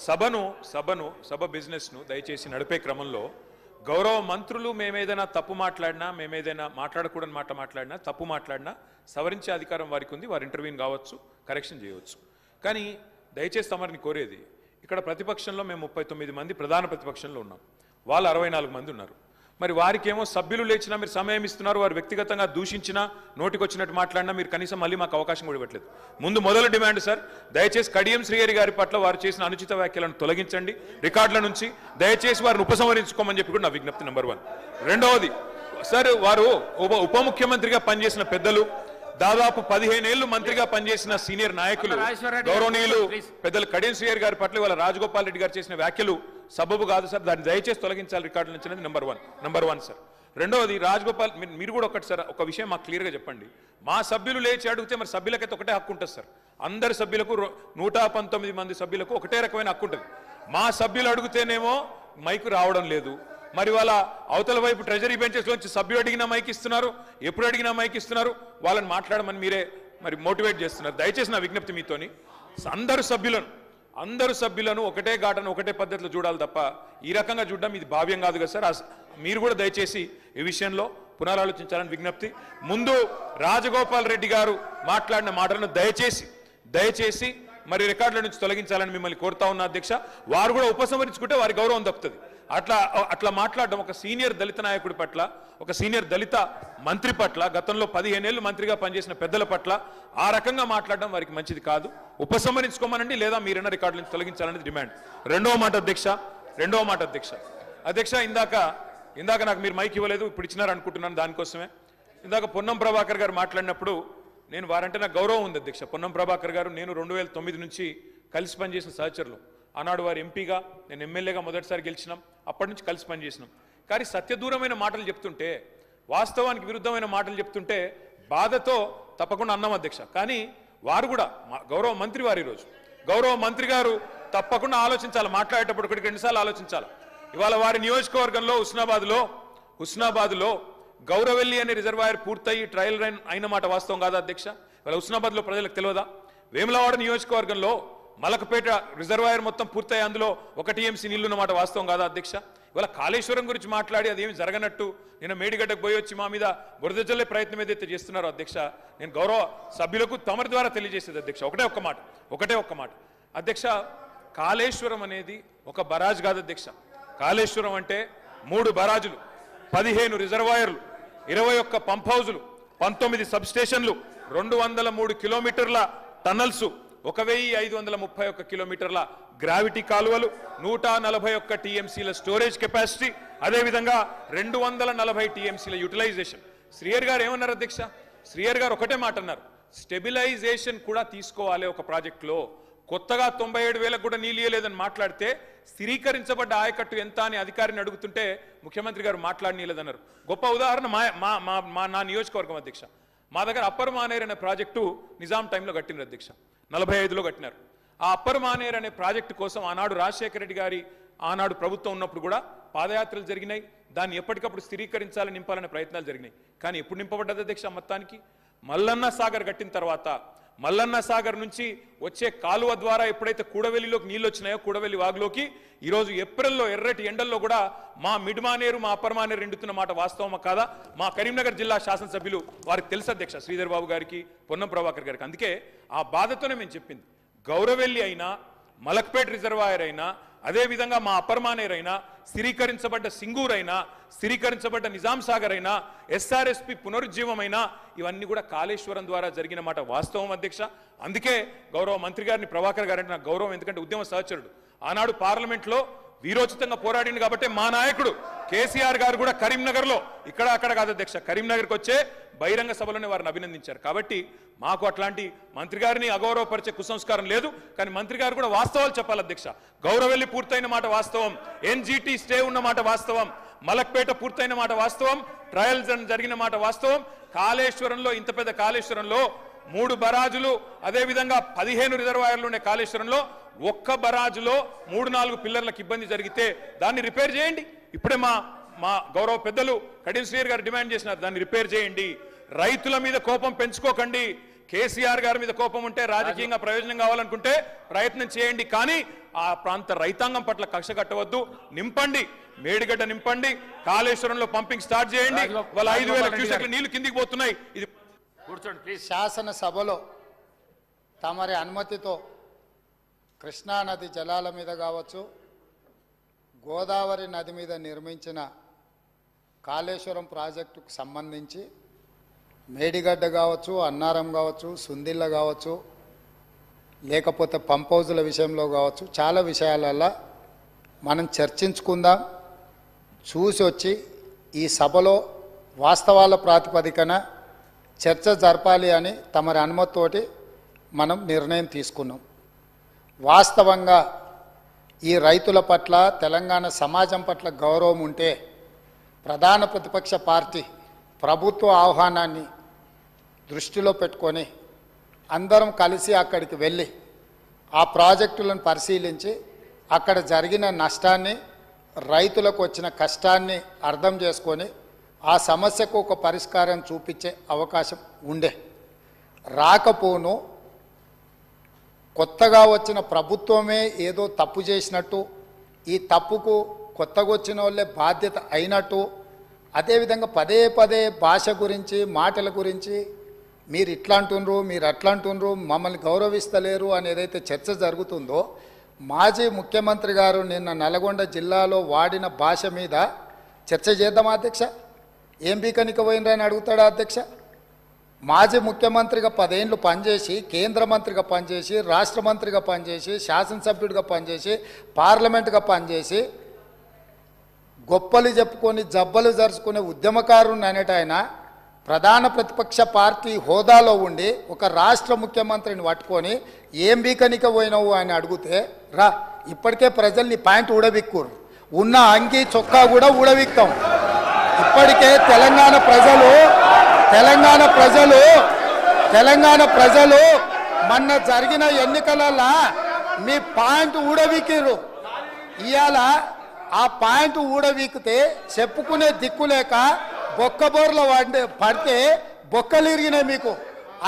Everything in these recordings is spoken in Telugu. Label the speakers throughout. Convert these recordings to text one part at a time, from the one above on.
Speaker 1: సభ బిజినెస్ను దయచేసి నడిపే క్రమంలో గౌరవ మంత్రులు మేమేదైనా తప్పు మాట్లాడినా, మేమేదైనా మాట్లాడకూడని మాట మాట్లాడినా, తప్పు మాట్లాడినా సవరించే అధికారం వారికి ఉంది. వారు ఇంటర్వ్యూని కావచ్చు, కరెక్షన్ చేయవచ్చు. కానీ దయచేసి తమరిని కోరేది, ఇక్కడ ప్రతిపక్షంలో మేము 39 మంది ప్రధాన ప్రతిపక్షంలో ఉన్నాం, వాళ్ళు 64 మంది ఉన్నారు. మరి వారికేమో సభ్యులు లేచినా మీరు సమయం ఇస్తున్నారు, వారు వ్యక్తిగతంగా దూషించినా, నోటికొచ్చినట్టు మాట్లాడినా మీరు కనీసం మళ్ళీ మాకు అవకాశం కూడా ఇవ్వట్లేదు. మొదలు డిమాండ్ సార్, దయచేసి కడియం శ్రీహరి గారి పట్ల వారు చేసిన అనుచిత వ్యాఖ్యలను తొలగించండి రికార్డుల నుంచి, దయచేసి వారిని ఉపసంహరించుకోమని చెప్పి కూడా నా విజ్ఞప్తి నెంబర్ 1. రెండవది సార్, వారు ఉప ముఖ్యమంత్రిగా పనిచేసిన పెద్దలు, దాదాపు 15 ఏళ్లు మంత్రిగా పనిచేసిన సీనియర్ నాయకులు గౌరవనీయులు పెద్దలు కడియం శ్రీహరి గారి పట్ల వాళ్ళ రాజగోపాల్ రెడ్డి గారు చేసిన వ్యాఖ్యలు సబబు కాదు సార్, దాన్ని దయచేసి తొలగించాలి రికార్డుల నుంచి అనేది నెంబర్ వన్ సార్. రెండవది రాజగోపాల్, మీరు కూడా ఒకటి సార్ ఒక విషయం మాకు క్లియర్గా చెప్పండి. మా సభ్యులు లేచి అడిగితే మరి సభ్యులకైతే ఒకటే హక్కు ఉంటుంది సార్, అందరి సభ్యులకు 119 మంది సభ్యులకు ఒకటే రకమైన హక్కు ఉంటుంది. మా సభ్యులు అడిగితేనేమో మైకు రావడం లేదు, మరి వాళ్ళ అవతల వైపు ట్రెజరీ బెంచెస్ నుంచి సభ్యులు అడిగినా మైక్ ఇస్తున్నారు, ఎప్పుడు అడిగినా మైక్ ఇస్తున్నారు, వాళ్ళని మాట్లాడమని మీరే మరి మోటివేట్ చేస్తున్నారు. దయచేసి నా విజ్ఞప్తి మీతోని, అందరు సభ్యులను ఒకటే ఘాటను ఒకటే పద్ధతిలో చూడాలి తప్ప ఈ రకంగా చూడడం ఇది భావ్యం కాదు కదా సార్. మీరు కూడా దయచేసి ఈ విషయంలో పునరాలోచించాలని విజ్ఞప్తి. ముందు రాజగోపాల్ రెడ్డి గారు మాట్లాడిన మాటలను దయచేసి మరి రికార్డుల నుంచి తొలగించాలని మిమ్మల్ని కోరుతా ఉన్న అధ్యక్ష. వారు కూడా ఉపసంహరించుకుంటే వారి గౌరవం దక్కుతుంది. అట్లా మాట్లాడడం ఒక సీనియర్ దళిత నాయకుడి పట్ల, ఒక సీనియర్ దళిత మంత్రి పట్ల, గతంలో 15 ఏళ్లు మంత్రిగా పనిచేసిన పెద్దల పట్ల ఆ రకంగా మాట్లాడడం వారికి మంచిది కాదు. ఉపసంహరించుకోమనండి, లేదా మీరైనా రికార్డుల నుంచి తొలగించాలనేది డిమాండ్. రెండవ మాట అధ్యక్ష, ఇందాక నాకు మీరు మైక్ ఇవ్వలేదు, ఇప్పుడు ఇచ్చినారు అనుకుంటున్నాను. దానికోసమే ఇందాక పొన్నం ప్రభాకర్ గారు మాట్లాడినప్పుడు నేను వారంటే నాకు గౌరవం ఉంది అధ్యక్ష. పొన్నం ప్రభాకర్ గారు నేను 2009 నుంచి కలిసి పనిచేసిన సహచరులు. ఆనాడు వారు ఎంపీగా, నేను ఎమ్మెల్యేగా మొదటిసారి గెలిచినాం, అప్పటి నుంచి కలిసి పనిచేసినాం. కానీ సత్యదూరమైన మాటలు చెప్తుంటే, వాస్తవానికి విరుద్ధమైన మాటలు చెప్తుంటే బాధతో తప్పకుండా అన్నాం అధ్యక్ష. కానీ వారు కూడా గౌరవ మంత్రి వారు, ఈరోజు గౌరవ మంత్రి గారు తప్పకుండా ఆలోచించాలి, మాట్లాడేటప్పుడు 1-2 సార్లు ఆలోచించాలి. ఇవాళ వారి నియోజకవర్గంలో హుస్నాబాద్లో గౌరవెల్లి అనే రిజర్వాయర్ పూర్తయి ట్రయల్ రన్ అయిన మాట వాస్తవం కాదా అధ్యక్ష? ఇవాళ హుస్నాబాద్లో ప్రజలకు తెలియదా? వేములవాడ నియోజకవర్గంలో మలకపేట రిజర్వాయర్ మొత్తం పూర్తయి అందులో 1 TMC నీళ్లు ఉన్నమాట వాస్తవం కాదా అధ్యక్ష? ఇవాళ కాళేశ్వరం గురించి మాట్లాడి అదేమి జరగనట్టు నేను మేడిగడ్డకు పోయి వచ్చి మా మీద బురద జల్లే ప్రయత్నం ఏదైతే చేస్తున్నారో అధ్యక్ష, నేను గౌరవ సభ్యులకు తమరి ద్వారా తెలియజేసేది అధ్యక్ష ఒకటే ఒక్క మాట అధ్యక్ష. కాళేశ్వరం అనేది ఒక బరాజ్ కాదు అధ్యక్ష. కాళేశ్వరం అంటే 3 బరాజులు, 15 రిజర్వాయర్లు, 21 పంప్ హౌజులు, 19 సబ్ స్టేషన్లు, 203 కిలోమీటర్ల టన్నల్స్, 1531 కిలోమీటర్ల గ్రావిటీ కాలువలు, 141 TMCల స్టోరేజ్ కెపాసిటీ, అదేవిధంగా 240 TMCల యూటిలైజేషన్. శ్రీహరి గారు ఏమన్నారు అధ్యక్ష? శ్రీహరి గారు ఒకటే మాట అన్నారు, స్టెబిలైజేషన్ కూడా తీసుకోవాలి ఒక ప్రాజెక్టులో. కొత్తగా 97,000 కూడా నీళ్ళు ఇయ్యలేదని మాట్లాడితే స్థిరీకరించబడ్డ ఆయకట్టు ఎంత అని అధికారిని అడుగుతుంటే ముఖ్యమంత్రి గారు మాట్లాడనీయలేదన్నారు. గొప్ప ఉదాహరణ నా నియోజకవర్గం అధ్యక్ష. మా దగ్గర అప్పర్ మానేర్ అనే ప్రాజెక్టు నిజాం టైంలో కట్టినారు అధ్యక్ష, 45లో కట్టినారు. ఆ అప్పర్ మానేర్ అనే ప్రాజెక్టు కోసం ఆనాడు రాజశేఖర రెడ్డి గారి ఆనాడు ప్రభుత్వం ఉన్నప్పుడు కూడా పాదయాత్రలు జరిగినాయి. దాన్ని ఎప్పటికప్పుడు స్థిరీకరించాలని నింపాలనే ప్రయత్నాలు జరిగినాయి. కానీ ఎప్పుడు నింపబడ్డది అధ్యక్ష? మొత్తానికి మల్లన్న సాగర్ కట్టిన తర్వాత మల్లన్న సాగర్ నుంచి వచ్చే కాలువ ద్వారా ఎప్పుడైతే కూడవెల్లిలోకి నీళ్ళు వచ్చినాయో, కూడవెల్లి వాగులోకి ఈరోజు ఏప్రిల్లో ఎర్రటి ఎండల్లో కూడా మా మిడ్ మానేరు, మా అప్పర్ మానేరు ఎండుతున్న మాట వాస్తవమా కాదా? మా కరీంనగర్ జిల్లా శాసనసభ్యులు వారికి తెలుసు అధ్యక్ష, శ్రీధర్ బాబు గారికి, పొన్నం ప్రభాకర్ గారికి. అందుకే ఆ బాధతోనే మేము చెప్పింది, గౌరవెల్లి అయినా, మలక్పేట్ రిజర్వాయర్ అయినా, అదేవిధంగా మా అప్పర్ మానేర్ అయినా, స్థిరీకరించబడ్డ సింగూర్ అయినా, స్థిరీకరించబడ్డ నిజాం సాగర్ అయినా, SRSP పునరుజ్జీవమైనా, ఇవన్నీ కూడా కాళేశ్వరం ద్వారా జరిగిన మాట వాస్తవం అధ్యక్ష. అందుకే గౌరవ మంత్రి గారిని, ప్రభాకర్ గారంటే నాకు గౌరవం, ఎందుకంటే ఉద్యమ సహచరుడు. ఆనాడు పార్లమెంట్లో వీరోచితంగా పోరాడింది కాబట్టి మా నాయకుడు కేసీఆర్ గారు కూడా కరీంనగర్లో, ఇక్కడ అక్కడ కాదు అధ్యక్ష, కరీంనగర్కి వచ్చే బహిరంగ సభలోనే వారిని అభినందించారు. కాబట్టి మాకు అట్లాంటి మంత్రి గారిని అగౌరవపరిచే కుసంస్కారం లేదు. కానీ మంత్రి గారు కూడా వాస్తవాలు చెప్పాలి అధ్యక్ష. గౌరవెల్లి పూర్తయిన మాట వాస్తవం, NGT స్టే ఉన్న మాట వాస్తవం, మలక్పేట పూర్తయిన మాట వాస్తవం, ట్రయల్స్ జరిగిన మాట వాస్తవం. కాళేశ్వరంలో, ఇంత పెద్ద కాళేశ్వరంలో 3 బరాజులు, అదేవిధంగా 15 రిజర్వాయర్లు ఉండే కాళేశ్వరంలో ఒక్క బరాజులో 3-4 పిల్లర్లకు ఇబ్బంది జరిగితే దాన్ని రిపేర్ చేయండి. ఇప్పుడే మా గౌరవ పెద్దలు కడియం శ్రీహరి గారు డిమాండ్ చేసినారు, దాన్ని రిపేర్ చేయండి. రైతుల మీద కోపం పెంచుకోకండి. కేసీఆర్ గారి మీద కోపం ఉంటే రాజకీయంగా ప్రయోజనం కావాలనుకుంటే ప్రయత్నం చేయండి, కానీ ఆ ప్రాంత రైతాంగం పట్ల కక్ష కట్టవద్దు. నింపండి, మేడిగడ్డ నింపండి, కాళేశ్వరంలో పంపింగ్ స్టార్ట్ చేయండి. వాళ్ళ 5,000 క్యూసెక్ల నీళ్లు కిందికి పోతున్నాయి. ఇది
Speaker 2: కూర్చోండి ప్లీజ్.
Speaker 3: శాసనసభలో తమరి అనుమతితో కృష్ణా నది జలాల మీద కావచ్చు, గోదావరి నది మీద నిర్మించిన కాళేశ్వరం ప్రాజెక్టుకు సంబంధించి మేడిగడ్డ కావచ్చు, అన్నారం కావచ్చు, సుందిళ్ళ కావచ్చు, లేకపోతే పంప్ హౌజుల విషయంలో కావచ్చు, చాలా విషయాలలో మనం చర్చించుకుందాం. చూసి వచ్చి ఈ సభలో వాస్తవాల ప్రాతిపదికన చర్చ జరపాలి అని తమరి అనుమతితోటి మనం నిర్ణయం తీసుకున్నాం. వాస్తవంగా ఈ రైతుల పట్ల, తెలంగాణ సమాజం పట్ల గౌరవం ఉంటే ప్రధాన ప్రతిపక్ష పార్టీ ప్రభుత్వ ఆహ్వానాన్ని దృష్టిలో పెట్టుకొని అందరం కలిసి అక్కడికి వెళ్ళి ఆ ప్రాజెక్టులను పరిశీలించి అక్కడ జరిగిన నష్టాన్ని, రైతులకు వచ్చిన కష్టాన్ని అర్థం చేసుకొని ఆ సమస్యకు ఒక పరిష్కారం చూపించే అవకాశం ఉండే. రాకపోను కొత్తగా వచ్చిన ప్రభుత్వమే ఏదో తప్పు చేసినట్టు, ఈ తప్పుకు కొత్తగా వచ్చిన వాళ్ళే బాధ్యత అయినట్టు, అదేవిధంగా పదే పదే భాష గురించి, మాటల గురించి మీరు ఇట్లా అంటుండ్రు, మీరు అట్లా అంటుండ్రు, మమ్మల్ని గౌరవిస్తలేరు అని ఏదైతే చర్చ జరుగుతుందో, మాజీ ముఖ్యమంత్రి గారు నిన్న నల్గొండ జిల్లాలో వాడిన భాష మీద చర్చ చేద్దామా అధ్యక్ష? ఏం బీకనిక పోయినరని అడుగుతాడా అధ్యక్ష? మాజీ ముఖ్యమంత్రిగా 10 ఏళ్ళు పనిచేసి, కేంద్ర మంత్రిగా పనిచేసి, రాష్ట్ర మంత్రిగా పనిచేసి, శాసనసభ్యుడిగా పనిచేసి, పార్లమెంటుగా పనిచేసి, గొప్పలు చెప్పుకొని జబ్బలు జరుచుకునే ఉద్యమకారుని అనేట ఆయన ప్రధాన ప్రతిపక్ష పార్టీ హోదాలో ఉండి ఒక రాష్ట్ర ముఖ్యమంత్రిని పట్టుకొని ఏం బీకనిక పోయినావు అని అడిగితే, రా ఇప్పటికే ప్రజల్ని ప్యాంట్ ఊడబిక్కురు, ఉన్న అంగి చొక్కా కూడా ఊడబిక్తాం. ఇప్పటికే తెలంగాణ ప్రజలు మొన్న జరిగిన ఎన్నికలలో మీ ప్యాంటు ఊడబిక్కిరు. ఇవాళ ఆ ప్యాంటు ఊడబీకితే చెప్పుకునే దిక్కులేక బొక్కబోర్లో పడితే బొక్కలు ఇరిగినాయి మీకు.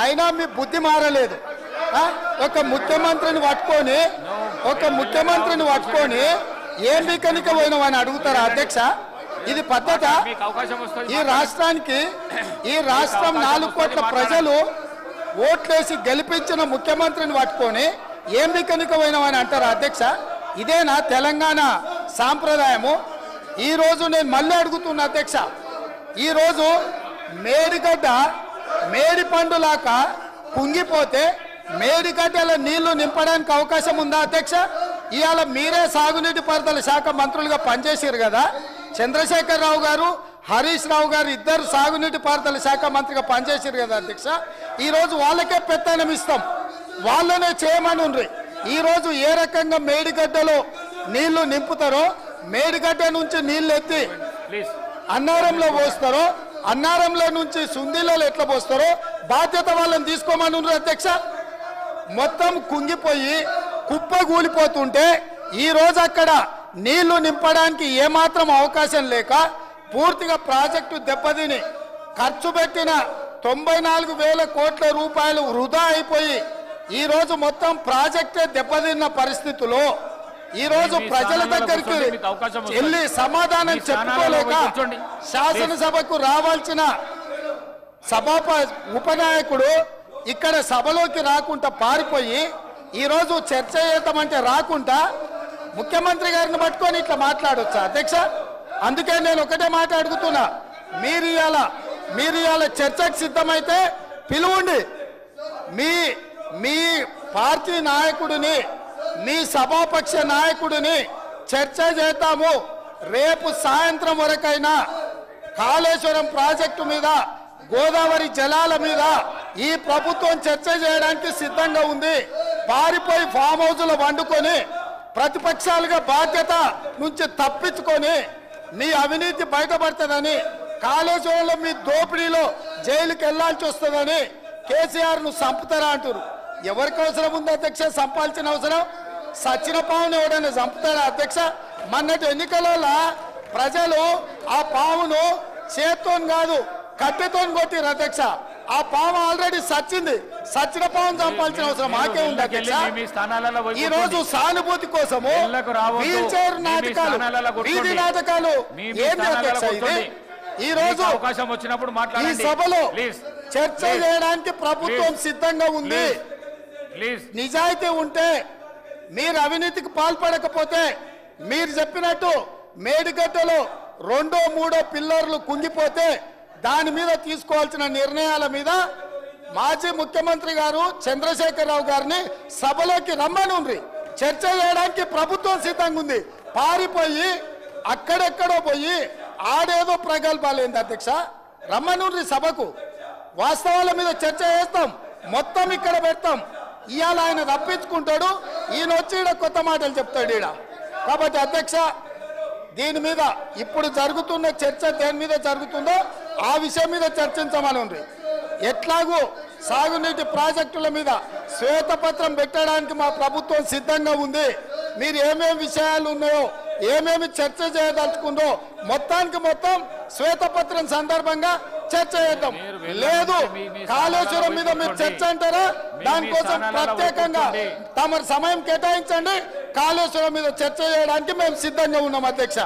Speaker 3: అయినా మీ బుద్ధి మారలేదు. ఒక ముఖ్యమంత్రిని పట్టుకొని ఏం బీకనిక పోయినావని అడుగుతారా అధ్యక్ష? ఇది పద్ధత? ఈ రాష్ట్రం 4 కోట్ల ప్రజలు ఓట్లేసి గెలిపించిన ముఖ్యమంత్రిని పట్టుకొని ఏం బీకనిక పోయినావని అంటారా అధ్యక్ష? ఇదేనా తెలంగాణ సాంప్రదాయము? ఈరోజు నేను మళ్ళీ అడుగుతున్నా అధ్యక్ష, ఈరోజు మేడిగడ్డ మేడి పండులాక కుంగిపోతే మేడిగడ్డల నీళ్లు నింపడానికి అవకాశం ఉందా అధ్యక్ష? ఇవాళ మీరే సాగునీటి పారుదల శాఖ మంత్రులుగా పనిచేసారు కదా. చంద్రశేఖరరావు గారు, హరీష్ రావు గారు ఇద్దరు సాగునీటి పారుదల శాఖ మంత్రిగా పనిచేసారు కదా అధ్యక్ష. ఈరోజు వాళ్ళకే పెత్తనం ఇస్తాం, వాళ్ళనే చేయమని ఉండ్రి. ఈరోజు ఏ రకంగా మేడిగడ్డలో నీళ్లు నింపుతారో, మేడిగడ్డ నుంచి నీళ్ళు ఎత్తి అన్నారంలో పోస్తారో, అన్నారంలో నుంచి సుందిలలో ఎట్లా పోస్తారో బాధ్యత వాళ్ళని తీసుకోమని ఉండ్రు అధ్యక్ష. మొత్తం కుంగిపోయి కుప్పగూలిపోతుంటే ఈరోజు అక్కడ నీళ్లు నింపడానికి ఏమాత్రం అవకాశం లేక పూర్తిగా ప్రాజెక్టు దెబ్బతిని ఖర్చు పెట్టిన 94,000 కోట్ల రూపాయలు వృధా అయిపోయి ఈరోజు మొత్తం ప్రాజెక్టే దెబ్బతిన్న పరిస్థితుల్లో ఈరోజు ప్రజల దగ్గరికి వెళ్ళి సమాధానం చెప్పుకోలేక శాసనసభకు రావాల్సిన ఉపనాయకుడు ఇక్కడ సభలోకి రాకుండా పారిపోయి ఈరోజు చర్చ చేద్దామంటే రాకుండా ముఖ్యమంత్రి గారిని పట్టుకొని ఇట్లా మాట్లాడొచ్చా అధ్యక్ష? అందుకే నేను ఒకటే మాట అడుగుతున్నా, మీరు ఇవాళ చర్చకు సిద్ధమైతే పిలువండి. మీ పార్టీ నాయకుడిని, మీ సభాపక్ష నాయకుడిని చర్చ చేద్దాము. రేపు సాయంత్రం వరకైనా కాళేశ్వరం ప్రాజెక్టు మీద, గోదావరి జలాల మీద ఈ ప్రభుత్వం చర్చ చేయడానికి సిద్ధంగా ఉంది. పారిపోయి ఫామ్ హౌస్లో వండుకొని ప్రతిపక్షాలుగా బాధ్యత నుంచి తప్పించుకొని మీ అవినీతి బయటపడుతుందని, కాళేశ్వరంలో మీ దోపిడీలో జైలుకి వెళ్లాల్సి వస్తుందని కేసీఆర్ను చంపుతారా అంటారు. ఎవరికి అవసరం ఉంది అధ్యక్ష చంపాల్సిన అవసరం? సచిన పావును ఎవడైనా చంపుతారా అధ్యక్ష? మొన్నటి ఎన్నికలలో ప్రజలు ఆ పావును చేత్తో కాదు కట్టెతో కొట్టిరు అధ్యక్ష. ఆ పాము ఆల్రెడీ సచ్చింది, సచ్చినపావం చంపాల్సిన అవసరం మాకే ఉంది అధ్యక్ష.
Speaker 2: మీ స్థానాలలో పోయి
Speaker 3: ఈ రోజు సానుభూతి కోసము
Speaker 2: ఇళ్లకు రావద్దు.
Speaker 3: వీల్ చైర్
Speaker 2: మీ మీ
Speaker 3: నాటకాలు,
Speaker 2: స్థానాలలో కూర్చోండి.
Speaker 3: వీధి నాటకాలు
Speaker 2: మీ
Speaker 3: ఏంటి
Speaker 2: స్థానాలలో
Speaker 3: అధ్యక్ష ఇది?
Speaker 2: కూర్చోండి.
Speaker 3: ఈ రోజు
Speaker 2: మీకు అవకాశం వచ్చినప్పుడు
Speaker 3: ఈ
Speaker 2: మాట్లాడండి.
Speaker 3: సభలో
Speaker 2: ప్లీజ్
Speaker 3: చర్చ చేయడానికి ప్రభుత్వం సిద్ధంగా ఉంది.
Speaker 2: ప్లీజ్
Speaker 3: నిజాయితీ ఉంటే, మీరు అవినీతికి పాల్పడకపోతే, మీరు చెప్పినట్టు మేడిగడ్డలో 2, 3 పిల్లర్లు కుంగిపోతే దాని మీద తీసుకోవాల్సిన నిర్ణయాల మీద మాజీ ముఖ్యమంత్రి గారు చంద్రశేఖరరావు గారిని సభలోకి రమ్మనుండ్రి. చర్చ చేయడానికి ప్రభుత్వం సిద్ధంగా ఉంది. పారిపోయి అక్కడెక్కడో పోయి ఆడేదో ప్రగల్భాలేంది అధ్యక్ష. రమ్మనుండ్రి సభకు, వాస్తవాల మీద చర్చ చేస్తాం, మొత్తం ఇక్కడ పెడతాం. ఇవాళ ఆయన రప్పించుకుంటాడు, ఈయన వచ్చి ఈడ కొత్త మాటలు చెప్తాడు ఈడ. కాబట్టి అధ్యక్ష, దీని మీద ఇప్పుడు జరుగుతున్న చర్చ దేని మీద జరుగుతుందో ఆ విషయం మీద చర్చించమని ఉంది. ఎట్లాగూ సాగునీటి ప్రాజెక్టుల మీద శ్వేతపత్రం పెట్టడానికి మా ప్రభుత్వం సిద్ధంగా ఉంది. మీరు ఏమేమి విషయాలు ఉన్నాయో, ఏమేమి చర్చ చేయదలుచుకుందో మొత్తానికి మొత్తం శ్వేతపత్రం సందర్భంగా చర్చ చేద్దాం. లేదు కాళేశ్వరం మీద మీరు చర్చ అంటారా, దానికోసం ప్రత్యేకంగా తమ సమయం కేటాయించండి. కాళేశ్వరం మీద చర్చ చేయడానికి మేము సిద్ధంగా ఉన్నాం అధ్యక్ష.